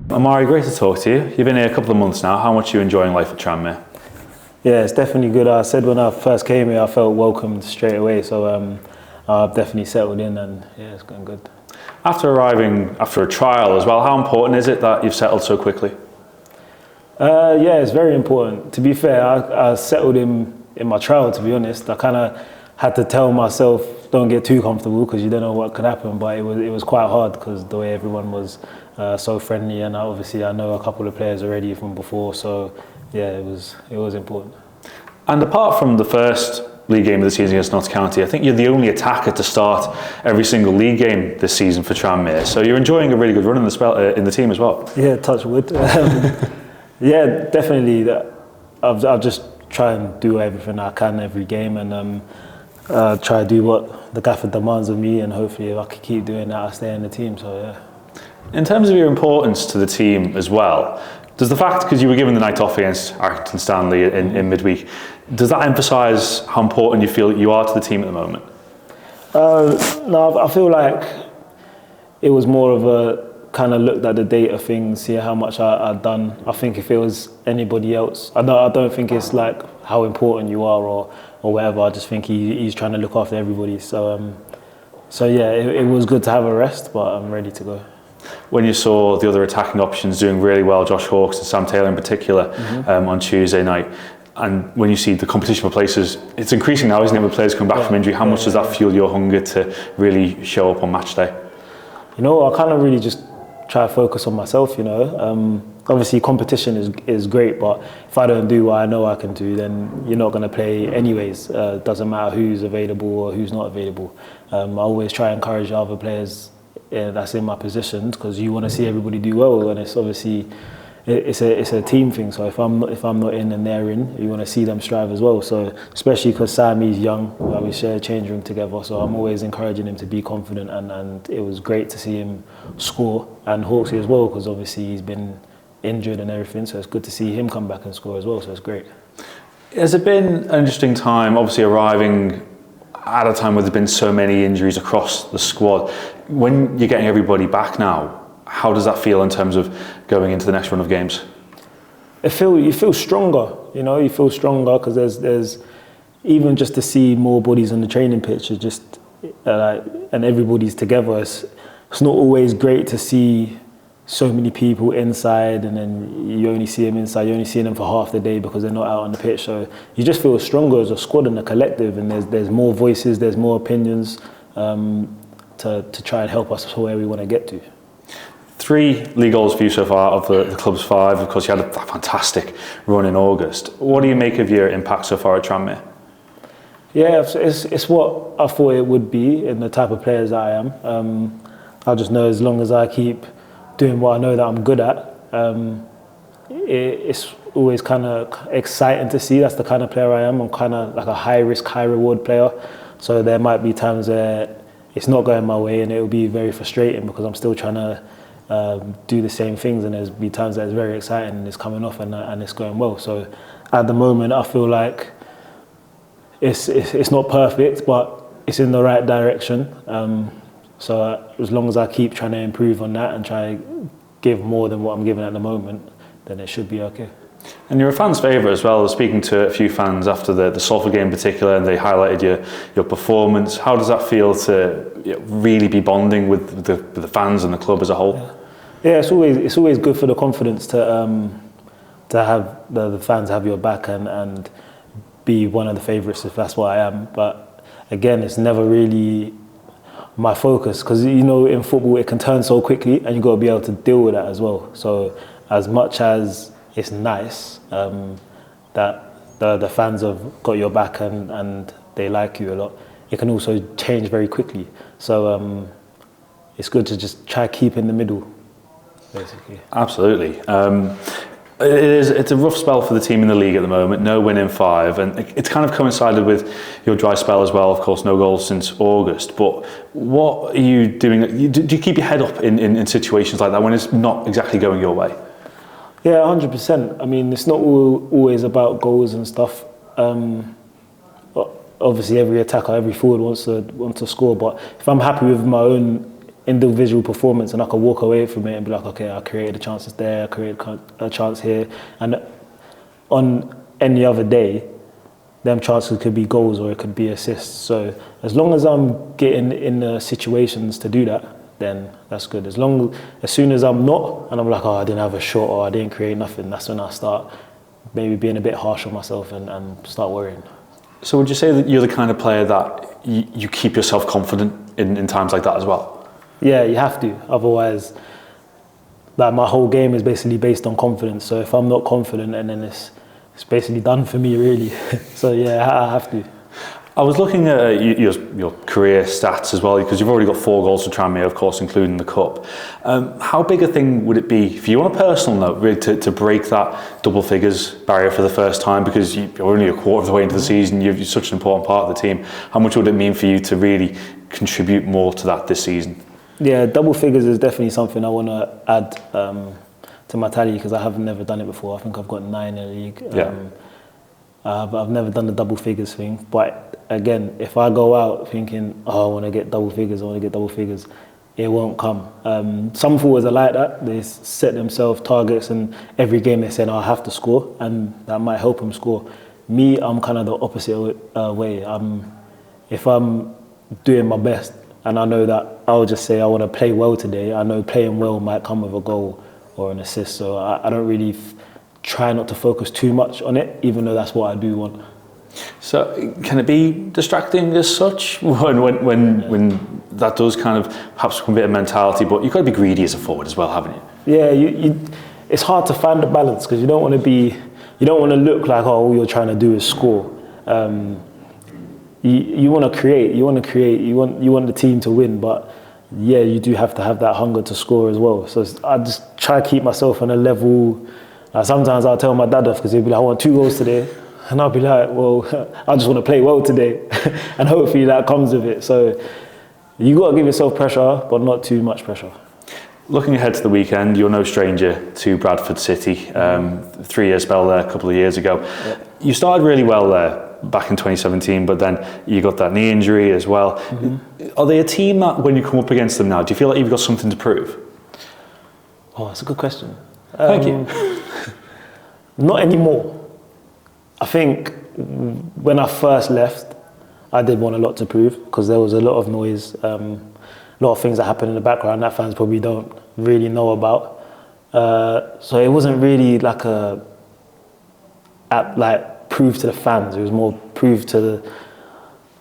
Omari, great to talk to you. You've been here a couple of months now. How much are you enjoying life at Tranmere? Yeah, it's definitely good. I said when I first came here, I felt welcomed straight away. So I've definitely settled in, and yeah, it's going good. After arriving after a trial as well, how important is it that you've settled so quickly? Yeah, it's very important. To be fair, I settled in my trial, to be honest. I kind of had to tell myself, don't get too comfortable because you don't know what could happen. But it was quite hard because the way everyone was so friendly, and obviously I know a couple of players already from before. So yeah, it was important. And apart from the first league game of the season against Notts County, I think you're the only attacker to start every single league game this season for Tranmere. So you're enjoying a really good run in the team as well. Yeah, touch wood. Yeah, definitely. I'll just try and do everything I can every game, and try to do what the gaffer demands of me, and hopefully if I can keep doing that, I'll stay in the team. So yeah. In terms of your importance to the team as well, does the fact, because you were given the night off against Accrington Stanley in midweek, does that emphasise how important you feel you are to the team at the moment? No, I feel like it was more of a kind of looked at the data thing, see how much I'd done. I think if it was anybody else, I don't think it's like how important you are or whatever. I just think he's trying to look after everybody. So yeah, it was good to have a rest, but I'm ready to go. When you saw the other attacking options doing really well, Josh Hawkes and Sam Taylor in particular, on Tuesday night, and when you see the competition for places, it's increasing now, isn't it, with players coming back from injury? How much does that fuel your hunger to really show up on match day? You know, I kind of really just try to focus on myself, you know. Obviously competition is great, but if I don't do what I know I can do, then you're not going to play anyways. Doesn't matter who's available or who's not available. I always try and encourage other players that's in my positions, because you want to see everybody do well, and it's obviously it's a team thing. So if I'm not in and they're in, you want to see them strive as well. So especially because Sam, he's young, we share a change room together, so I'm always encouraging him to be confident, and it was great to see him score, and Hawksy as well, because obviously he's been injured and everything, so it's good to see him come back and score as well, so it's great. Has it been an interesting time, obviously arriving at a time where there's been so many injuries across the squad? When you're getting everybody back now, how does that feel in terms of going into the next run of games? You feel stronger, you know, you feel stronger because there's even just to see more bodies on the training pitch, is just and everybody's together. It's not always great to see so many people inside, and then you only see them inside, you only see them for half the day because they're not out on the pitch. So you just feel stronger as a squad and a collective, and there's more voices, there's more opinions to try and help us to where we want to get to. 3 league goals for you so far of the club's 5. Of course, you had a fantastic run in August. What do you make of your impact so far at Tranmere? Yeah, it's what I thought it would be in the type of players that I am. I just know as long as I keep doing what I know that I'm good at, it's always kind of exciting to see. That's the kind of player I am. I'm kind of like a high risk, high reward player. So there might be times where it's not going my way, and it will be very frustrating because I'm still trying to do the same things, and there's be times that it's very exciting and it's coming off and it's going well. So at the moment, I feel like it's not perfect, but it's in the right direction. So as long as I keep trying to improve on that and try to give more than what I'm giving at the moment, then it should be okay. And you're a fan's favourite as well. I was speaking to a few fans after the Salford game in particular, and they highlighted your performance. How does that feel to really be bonding with the fans and the club as a whole? Yeah, it's always good for the confidence to have the fans have your back and be one of the favourites, if that's what I am. But again, it's never really my focus, because you know in football it can turn so quickly, and you've got to be able to deal with that as well. So as much as it's nice that the fans have got your back and they like you a lot, it can also change very quickly. So it's good to just try to keep in the middle, basically. Absolutely. It's a rough spell for the team in the league at the moment, no win in 5, and it's kind of coincided with your dry spell as well, of course, no goals since August. But what are you doing? Do you keep your head up in situations like that when it's not exactly going your way? Yeah, 100%. I mean, it's not always about goals and stuff. Obviously, every attacker, every forward wants to score, but if I'm happy with my own individual performance, and I could walk away from it and be like, okay, I created a chance there, I created a chance here, and on any other day, them chances could be goals or it could be assists. So as long as I'm getting in the situations to do that, then that's good. As soon as I'm not, and I'm like, oh, I didn't have a shot or I didn't create nothing, that's when I start maybe being a bit harsh on myself and start worrying. So would you say that you're the kind of player that you keep yourself confident in times like that as well? Yeah, you have to. Otherwise, like, my whole game is basically based on confidence. So if I'm not confident, and then it's basically done for me, really. So yeah, I have to. I was looking at your career stats as well, because you've already got 4 goals for Tranmere, of course, including the cup. How big a thing would it be for you on a personal note, really, to break that double figures barrier for the first time? Because you're only a quarter of the way into the season, you're such an important part of the team. How much would it mean for you to really contribute more to that this season? Yeah, double figures is definitely something I want to add to my tally, because I have never done it before. I think I've got 9 in the league. I've never done the double figures thing. But again, if I go out thinking, oh, I want to get double figures, it won't come. Some forwards are like that. They set themselves targets, and every game they say, oh, I have to score, and that might help them score. Me, I'm kind of the opposite way. If I'm doing my best, and I know that I'll just say I want to play well today, I know playing well might come with a goal or an assist. So I don't really try not to focus too much on it, even though that's what I do want. So can it be distracting as such when that does kind of perhaps become a bit of mentality? But you've got to be greedy as a forward as well, haven't you? Yeah, it's hard to find the balance, because you don't want to look like, oh, all you're trying to do is score. You want to create. You want the team to win, but yeah, you do have to have that hunger to score as well. So I just try to keep myself on a level. Sometimes I'll tell my dad off, because he'll be like, I want 2 goals today. And I'll be like, well, I just want to play well today. And hopefully that comes with it. So you got to give yourself pressure, but not too much pressure. Looking ahead to the weekend, you're no stranger to Bradford City. 3-year spell there a couple of years ago. Yep. You started really well there back in 2017, but then you got that knee injury as well. Are they a team that, when you come up against them now, do you feel like you've got something to prove? Oh, that's a good question. Thank you. Not anymore. I think when I first left, I did want a lot to prove, because there was a lot of noise, a lot of things that happened in the background that fans probably don't really know about. So it wasn't really like prove to the fans. It was more prove to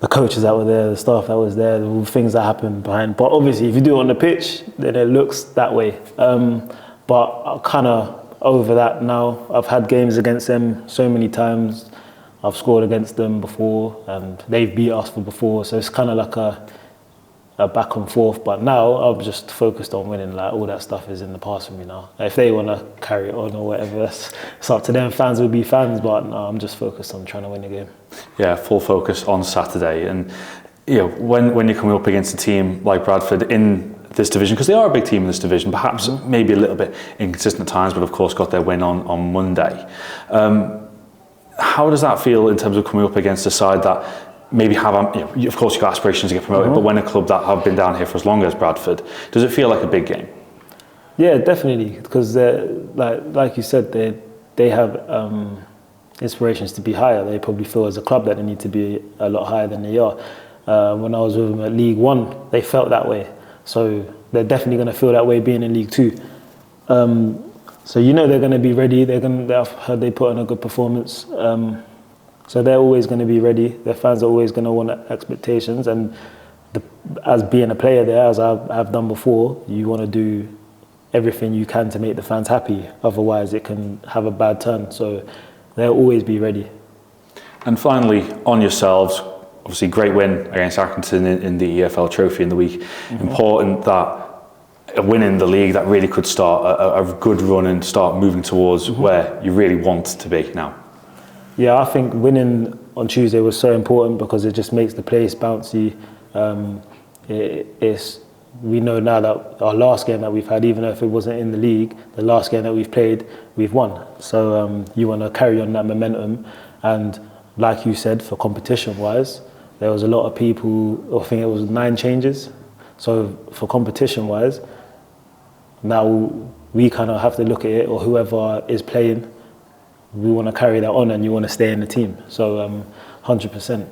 the coaches that were there, the staff that was there, the things that happened behind. But obviously, if you do it on the pitch, then it looks that way. But I'm kind of over that now. I've had games against them so many times. I've scored against them before, and they've beat us before. So it's kind of like a back and forth. But now I'm just focused on winning. Like, all that stuff is in the past for me now. If they want to carry it on or whatever, it's up to them. Fans will be fans, but no, I'm just focused on trying to win the game. Yeah, full focus on Saturday. And you know, when you're coming up against a team like Bradford in this division, because they are a big team in this division, perhaps maybe a little bit inconsistent at times, but of course got their win on Monday. How does that feel in terms of coming up against a side that maybe have, of course you've got aspirations to get promoted, but when a club that have been down here for as long as Bradford, does it feel like a big game? Yeah, definitely, because like you said, they have inspirations to be higher. They probably feel as a club that they need to be a lot higher than they are. When I was with them at League One, they felt that way. So they're definitely going to feel that way being in League Two. So you know they're going to be ready. I've heard they put in a good performance. So they're always going to be ready. Their fans are always going to want expectations. And as being a player there, as I've done before, you want to do everything you can to make the fans happy. Otherwise, it can have a bad turn. So they'll always be ready. And finally, on yourselves, obviously great win against Accrington in the EFL Trophy in the week. Important that a win in the league that really could start a good run and start moving towards where you really want to be now. Yeah, I think winning on Tuesday was so important, because it just makes the place bouncy. We know now that our last game that we've had, even if it wasn't in the league, the last game that we've played, we've won. So you want to carry on that momentum. And like you said, for competition-wise, there was a lot of people, I think it was 9 changes. So for competition wise, now we kind of have to look at it, or whoever is playing, we want to carry that on and you want to stay in the team. So 100%.